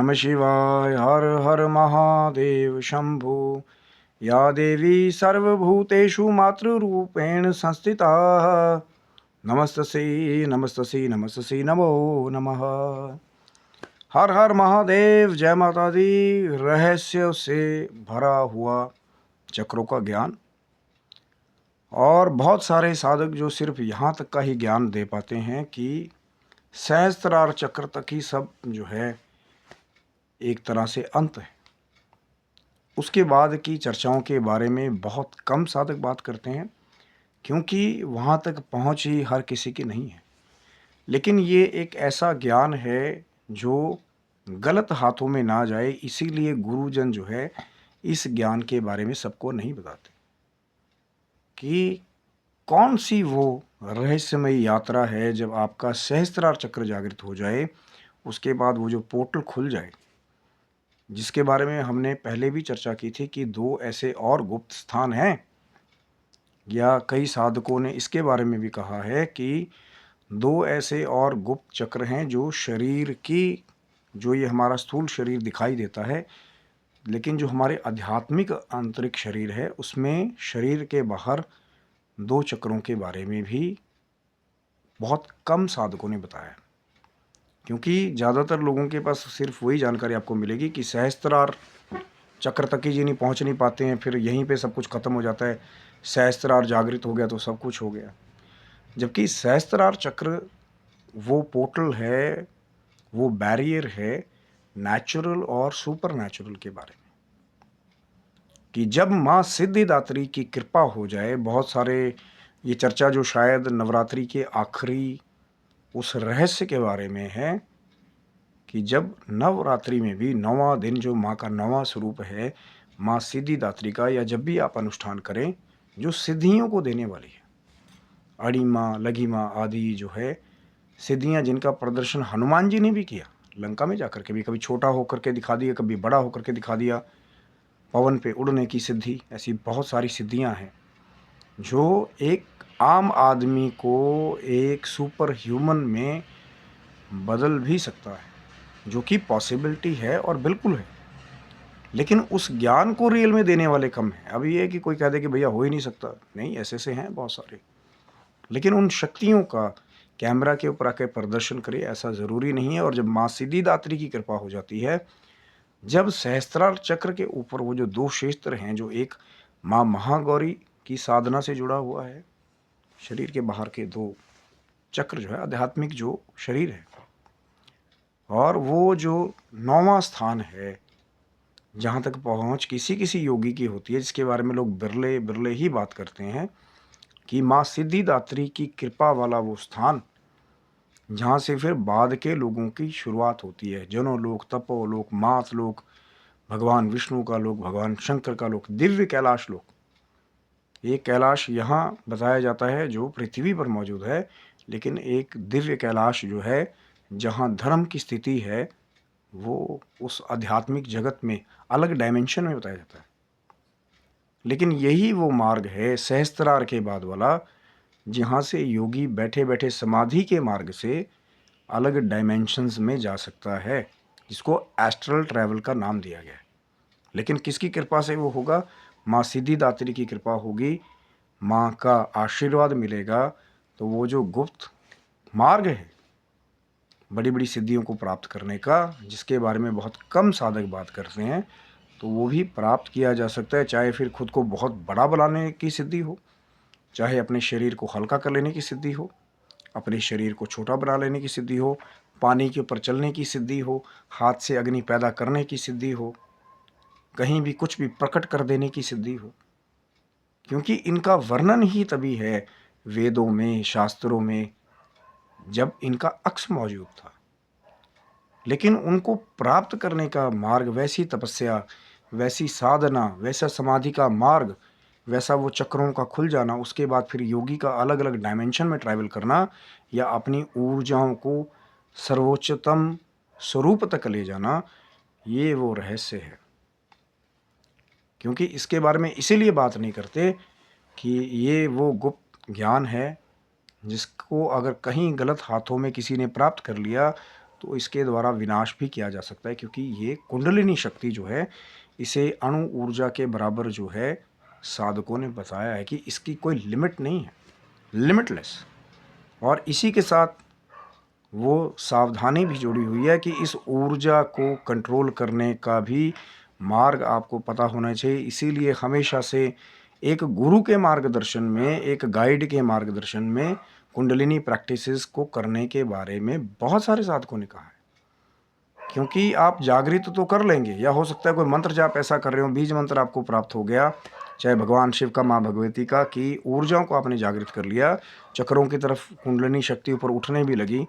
नमः शिवाय। हर हर महादेव शंभु। या देवी सर्वभूतेषु मातृरूपेण संस्थिता नमस्तस्यै नमस्तस्यै नमस्तस्यै नमो नमः। हर हर महादेव। जय माता दी। रहस्य से भरा हुआ चक्रों का ज्ञान, और बहुत सारे साधक जो सिर्फ यहाँ तक का ही ज्ञान दे पाते हैं कि सहस्त्रार चक्र तक ही सब जो है एक तरह से अंत है। उसके बाद की चर्चाओं के बारे में बहुत कम साधक बात करते हैं, क्योंकि वहाँ तक पहुँच ही हर किसी की नहीं है। लेकिन ये एक ऐसा ज्ञान है जो गलत हाथों में ना जाए, इसीलिए गुरुजन जो है इस ज्ञान के बारे में सबको नहीं बताते कि कौन सी वो रहस्यमयी यात्रा है जब आपका सहस्त्रार चक्र जागृत हो जाए, उसके बाद वो जो पोर्टल खुल जाए, जिसके बारे में हमने पहले भी चर्चा की थी कि 2 ऐसे और गुप्त स्थान हैं, या कई साधकों ने इसके बारे में भी कहा है कि 2 ऐसे और गुप्त चक्र हैं जो शरीर की, जो ये हमारा स्थूल शरीर दिखाई देता है, लेकिन जो हमारे आध्यात्मिक आंतरिक शरीर है उसमें शरीर के बाहर 2 चक्रों के बारे में भी बहुत कम साधकों ने बताया। क्योंकि ज़्यादातर लोगों के पास सिर्फ वही जानकारी आपको मिलेगी कि सहस्त्रार चक्र तक ही नहीं पहुंच नहीं पाते हैं, फिर यहीं पे सब कुछ ख़त्म हो जाता है, सहस्त्रार जागृत हो गया तो सब कुछ हो गया। जबकि सहस्त्रार चक्र वो पोर्टल है, वो बैरियर है नेचुरल और सुपर नेचुरल के बारे में, कि जब माँ सिद्धिदात्री की कृपा हो जाए। बहुत सारे ये चर्चा जो शायद नवरात्रि के आखिरी उस रहस्य के बारे में है कि जब नवरात्रि में भी 9वां दिन जो माँ का 9वां स्वरूप है, माँ सिद्धिदात्री का, या जब भी आप अनुष्ठान करें, जो सिद्धियों को देने वाली है, अड़ी माँ, लघी माँ आदि जो है सिद्धियाँ, जिनका प्रदर्शन हनुमान जी ने भी किया लंका में जाकर के भी, कभी छोटा होकर के दिखा दिया, कभी बड़ा होकर के दिखा दिया, पवन पे उड़ने की सिद्धि, ऐसी बहुत सारी सिद्धियाँ हैं जो एक आम आदमी को एक सुपर ह्यूमन में बदल भी सकता है, जो कि पॉसिबिलिटी है और बिल्कुल है। लेकिन उस ज्ञान को रियल में देने वाले कम हैं। अब ये है कि कोई कह दे कि भैया हो ही नहीं सकता, नहीं, ऐसे से हैं बहुत सारे, लेकिन उन शक्तियों का कैमरा के ऊपर आकर प्रदर्शन करे ऐसा ज़रूरी नहीं है। और जब माँ सिद्धिदात्री की कृपा हो जाती है, जब सहस्त्रार चक्र के ऊपर वो जो 2 क्षेत्र हैं, जो एक माँ महागौरी की साधना से जुड़ा हुआ है, शरीर के बाहर के 2 चक्र जो है आध्यात्मिक जो शरीर है, और वो जो 9वां स्थान है जहाँ तक पहुँच किसी किसी योगी की होती है, जिसके बारे में लोग बिरले बिरले ही बात करते हैं, कि माँ सिद्धिदात्री की कृपा वाला वो स्थान जहाँ से फिर बाद के लोगों की शुरुआत होती है। जनोलोक, तपोलोक, मातलोक, भगवान विष्णु का लोक, भगवान शंकर का लोक, दिव्य कैलाश लोक। ये कैलाश यहाँ बताया जाता है जो पृथ्वी पर मौजूद है, लेकिन एक दिव्य कैलाश जो है जहाँ धर्म की स्थिति है, वो उस आध्यात्मिक जगत में अलग डायमेंशन में बताया जाता है। लेकिन यही वो मार्ग है सहस्त्रार के बाद वाला, जहाँ से योगी बैठे बैठे समाधि के मार्ग से अलग डायमेंशंस में जा सकता है, जिसको एस्ट्रल ट्रैवल का नाम दिया गया है। लेकिन किसकी कृपा से वो होगा? माँ सिद्धिदात्री की कृपा होगी, माँ का आशीर्वाद मिलेगा, तो वो जो गुप्त मार्ग है बड़ी बड़ी सिद्धियों को प्राप्त करने का, जिसके बारे में बहुत कम साधक बात करते हैं, तो वो भी प्राप्त किया जा सकता है। चाहे फिर खुद को बहुत बड़ा बनाने की सिद्धि हो, चाहे अपने शरीर को हल्का कर लेने की सिद्धि हो, अपने शरीर को छोटा बना लेने की सिद्धि हो, पानी के ऊपर चलने की सिद्धि हो, हाथ से अग्नि पैदा करने की सिद्धि हो, कहीं भी कुछ भी प्रकट कर देने की सिद्धि हो। क्योंकि इनका वर्णन ही तभी है वेदों में, शास्त्रों में, जब इनका अक्स मौजूद था। लेकिन उनको प्राप्त करने का मार्ग, वैसी तपस्या, वैसी साधना, वैसा समाधि का मार्ग, वैसा वो चक्रों का खुल जाना, उसके बाद फिर योगी का अलग अलग डायमेंशन में ट्रैवल करना, या अपनी ऊर्जाओं को सर्वोच्चतम स्वरूप तक ले जाना, ये वो रहस्य है। क्योंकि इसके बारे में इसीलिए बात नहीं करते कि ये वो गुप्त ज्ञान है जिसको अगर कहीं गलत हाथों में किसी ने प्राप्त कर लिया तो इसके द्वारा विनाश भी किया जा सकता है, क्योंकि ये कुंडलिनी शक्ति जो है इसे अणु ऊर्जा के बराबर जो है साधकों ने बताया है कि इसकी कोई लिमिट नहीं है, लिमिटलेस। और इसी के साथ वो सावधानी भी जुड़ी हुई है कि इस ऊर्जा को कंट्रोल करने का भी मार्ग आपको पता होना चाहिए। इसीलिए हमेशा से एक गुरु के मार्गदर्शन में, एक गाइड के मार्गदर्शन में कुंडलिनी प्रैक्टिसेस को करने के बारे में बहुत सारे साधकों ने कहा है। क्योंकि आप जागृत तो कर लेंगे, या हो सकता है कोई मंत्र जाप ऐसा कर रहे हो, बीज मंत्र आपको प्राप्त हो गया, चाहे भगवान शिव का, माँ भगवती का, कि ऊर्जाओं को आपने जागृत कर लिया, चक्रों की तरफ कुंडलिनी शक्ति ऊपर उठने भी लगी,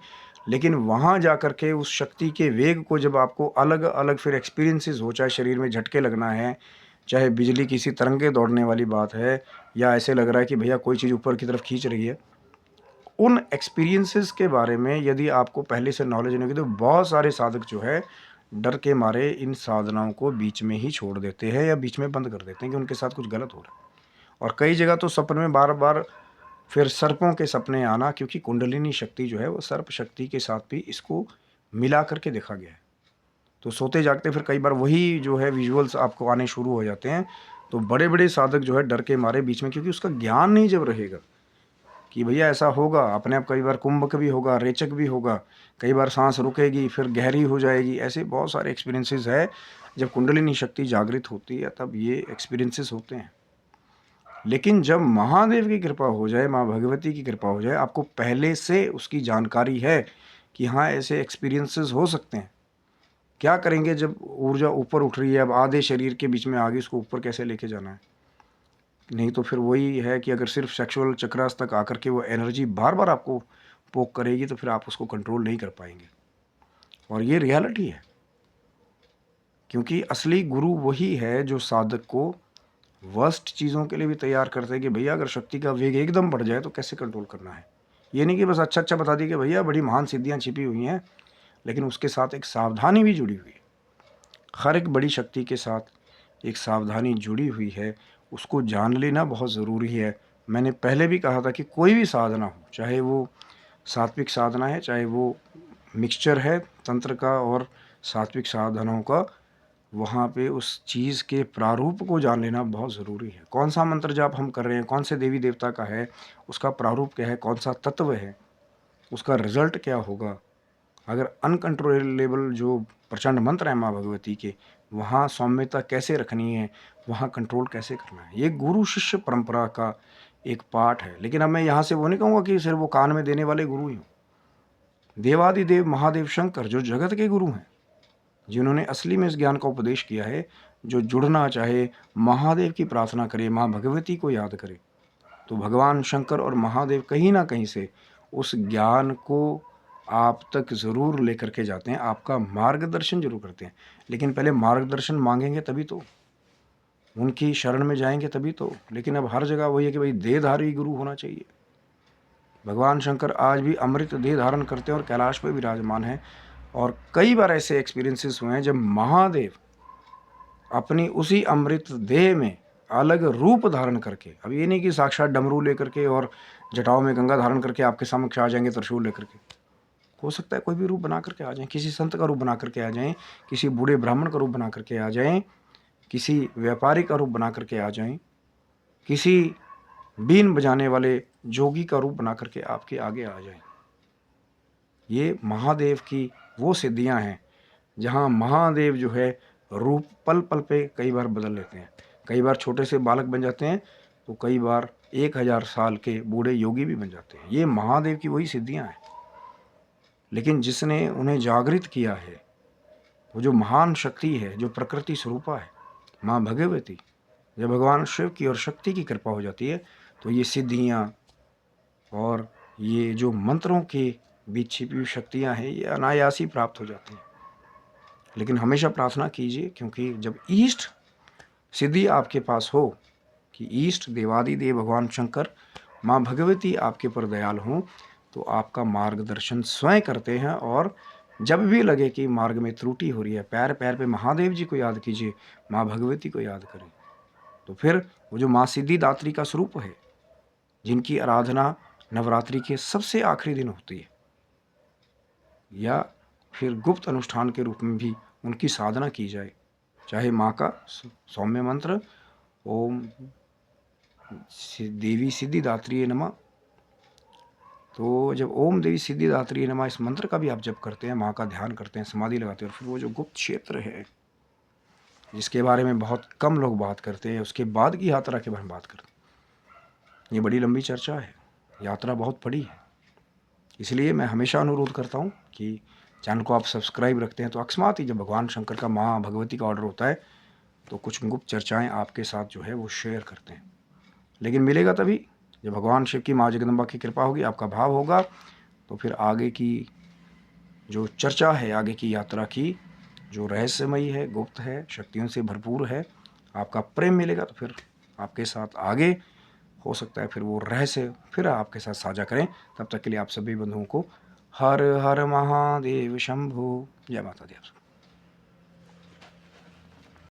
लेकिन वहाँ जा कर के उस शक्ति के वेग को जब आपको अलग अलग फिर एक्सपीरियंसेस हो, चाहे शरीर में झटके लगना है, चाहे बिजली किसी तरंगे दौड़ने वाली बात है, या ऐसे लग रहा है कि भैया कोई चीज़ ऊपर की तरफ खींच रही है, उन एक्सपीरियंसेस के बारे में यदि आपको पहले से नॉलेज नहीं होगी तो बहुत सारे साधक जो है डर के मारे इन साधनाओं को बीच में ही छोड़ देते हैं या बीच में बंद कर देते हैं कि उनके साथ कुछ गलत हो रहा है। और कई जगह तो सपने में बार बार फिर सर्पों के सपने आना, क्योंकि कुंडलिनी शक्ति जो है वो सर्प शक्ति के साथ भी इसको मिला करके देखा गया है। तो सोते जागते फिर कई बार वही जो है विजुअल्स आपको आने शुरू हो जाते हैं। तो बड़े बड़े साधक जो है डर के मारे बीच में, क्योंकि उसका ज्ञान नहीं जब रहेगा कि भैया ऐसा होगा, अपने आप कई बार कुंभक भी होगा, रेचक भी होगा, कई बार सांस रुकेगी फिर गहरी हो जाएगी, ऐसे बहुत सारे एक्सपीरियंसेस है। जब कुंडलिनी शक्ति जागृत होती है तब ये एक्सपीरियंसेस होते हैं। लेकिन जब महादेव की कृपा हो जाए, माँ भगवती की कृपा हो जाए, आपको पहले से उसकी जानकारी है कि हाँ ऐसे एक्सपीरियंसेस हो सकते हैं। क्या करेंगे जब ऊर्जा ऊपर उठ रही है, अब आधे शरीर के बीच में आगे उसको ऊपर कैसे लेके जाना है? नहीं तो फिर वही है कि अगर सिर्फ सेक्सुअल चक्रास तक आकर के वो एनर्जी बार बार आपको पोक करेगी तो फिर आप उसको कंट्रोल नहीं कर पाएंगे। और ये रियलिटी है, क्योंकि असली गुरु वही है जो साधक को वर्स्ट चीज़ों के लिए भी तैयार करते हैं कि भैया अगर शक्ति का वेग एकदम बढ़ जाए तो कैसे कंट्रोल करना है। ये नहीं कि बस अच्छा अच्छा बता दी कि भैया बड़ी महान सिद्धियाँ छिपी हुई हैं, लेकिन उसके साथ एक सावधानी भी जुड़ी हुई है। हर एक बड़ी शक्ति के साथ एक सावधानी जुड़ी हुई है, उसको जान लेना बहुत ज़रूरी है। मैंने पहले भी कहा था कि कोई भी साधना हो, चाहे वो सात्विक साधना है, चाहे वो मिक्सचर है तंत्र का और सात्विक साधनाओं का, वहाँ पे उस चीज़ के प्रारूप को जान लेना बहुत ज़रूरी है। कौन सा मंत्र जाप हम कर रहे हैं, कौन से देवी देवता का है, उसका प्रारूप क्या है, कौन सा तत्व है, उसका रिजल्ट क्या होगा। अगर अनकंट्रोलेबल जो प्रचंड मंत्र हैं माँ भगवती के, वहाँ सौम्यता कैसे रखनी है, वहाँ कंट्रोल कैसे करना है, ये गुरु शिष्य परंपरा का एक पार्ट है। लेकिन अब मैं यहाँ से वो नहीं कहूँगा कि सिर्फ वो कान में देने वाले गुरु ही हों। देवादिदेव महादेव शंकर जो जगत के गुरु हैं, जिन्होंने असली में इस ज्ञान का उपदेश किया है, जो जुड़ना चाहे महादेव की प्रार्थना करे, माँ भगवती को याद करे, तो भगवान शंकर और महादेव कहीं ना कहीं से उस ज्ञान को आप तक ज़रूर लेकर के जाते हैं, आपका मार्गदर्शन जरूर करते हैं। लेकिन पहले मार्गदर्शन मांगेंगे तभी तो, उनकी शरण में जाएंगे तभी तो। लेकिन अब हर जगह वही है कि भाई देहधारी गुरु होना चाहिए। भगवान शंकर आज भी अमृत देह धारण करते हैं और कैलाश पर विराजमान है। और कई बार ऐसे एक्सपीरियंसेस हुए हैं जब महादेव अपनी उसी अमृत देह में अलग रूप धारण करके, अब ये नहीं कि साक्षात डमरू लेकर के और जटाओं में गंगा धारण करके आपके समक्ष आ जाएंगे त्रिशूल लेकर के। हो सकता है कोई भी रूप बना करके आ जाएं, किसी संत का रूप बना करके आ जाएं, किसी बूढ़े ब्राह्मण का रूप बना करके आ जाएं, किसी व्यापारी का रूप बना करके आ जाएं, किसी बीन बजाने वाले जोगी का रूप बना करके आपके आगे आ जाएं। ये महादेव की वो सिद्धियां हैं जहाँ महादेव जो है रूप पल पल पे कई बार बदल लेते हैं। कई बार छोटे से बालक बन जाते हैं तो कई बार 1000 साल के बूढ़े योगी भी बन जाते हैं। ये महादेव की वही सिद्धियां हैं। लेकिन जिसने उन्हें जागृत किया है, वो जो महान शक्ति है, जो प्रकृति स्वरूपा है, माँ भगवती, जब भगवान शिव की और शक्ति की कृपा हो जाती है तो ये सिद्धियाँ और ये जो मंत्रों के बीच छिपी हुई शक्तियाँ हैं, ये अनायास ही प्राप्त हो जाती हैं। लेकिन हमेशा प्रार्थना कीजिए, क्योंकि जब ईष्ट सिद्धि आपके पास हो कि ईष्ट देवादिदेव भगवान शंकर, माँ भगवती आपके पर दयाल हों, तो आपका मार्गदर्शन स्वयं करते हैं। और जब भी लगे कि मार्ग में त्रुटि हो रही है, पैर पैर पे महादेव जी को याद कीजिए, माँ भगवती को याद करें। तो फिर वो जो माँ सिद्धिदात्री का स्वरूप है, जिनकी आराधना नवरात्रि के सबसे आखिरी दिन होती है, या फिर गुप्त अनुष्ठान के रूप में भी उनकी साधना की जाए। चाहे माँ का सौम्य मंत्र ओम देवी सिद्धिदात्री नमः, तो जब ओम देवी सिद्धिदात्री नमः इस मंत्र का भी आप जप करते हैं, माँ का ध्यान करते हैं, समाधि लगाते हैं, और फिर वो जो गुप्त क्षेत्र है जिसके बारे में बहुत कम लोग बात करते हैं, उसके बाद की यात्रा के बारे में बात करते हैं, ये बड़ी लंबी चर्चा है, यात्रा बहुत बड़ी है। इसलिए मैं हमेशा अनुरोध करता हूँ कि चैनल को आप सब्सक्राइब रखते हैं तो अकस्मात ही जब भगवान शंकर का माँ भगवती का ऑर्डर होता है तो कुछ गुप्त चर्चाएं आपके साथ जो है वो शेयर करते हैं। लेकिन मिलेगा तभी जब भगवान शिव की माँ जगदम्बा की कृपा होगी, आपका भाव होगा, तो फिर आगे की जो चर्चा है, आगे की यात्रा की, जो रहस्यमयी है, गुप्त है, शक्तियों से भरपूर है, आपका प्रेम मिलेगा तो फिर आपके साथ आगे हो सकता है फिर वो रहस्य फिर आपके साथ साझा करें। तब तक के लिए आप सभी बंधुओं को हर हर महादेव शंभु। जय माता दी।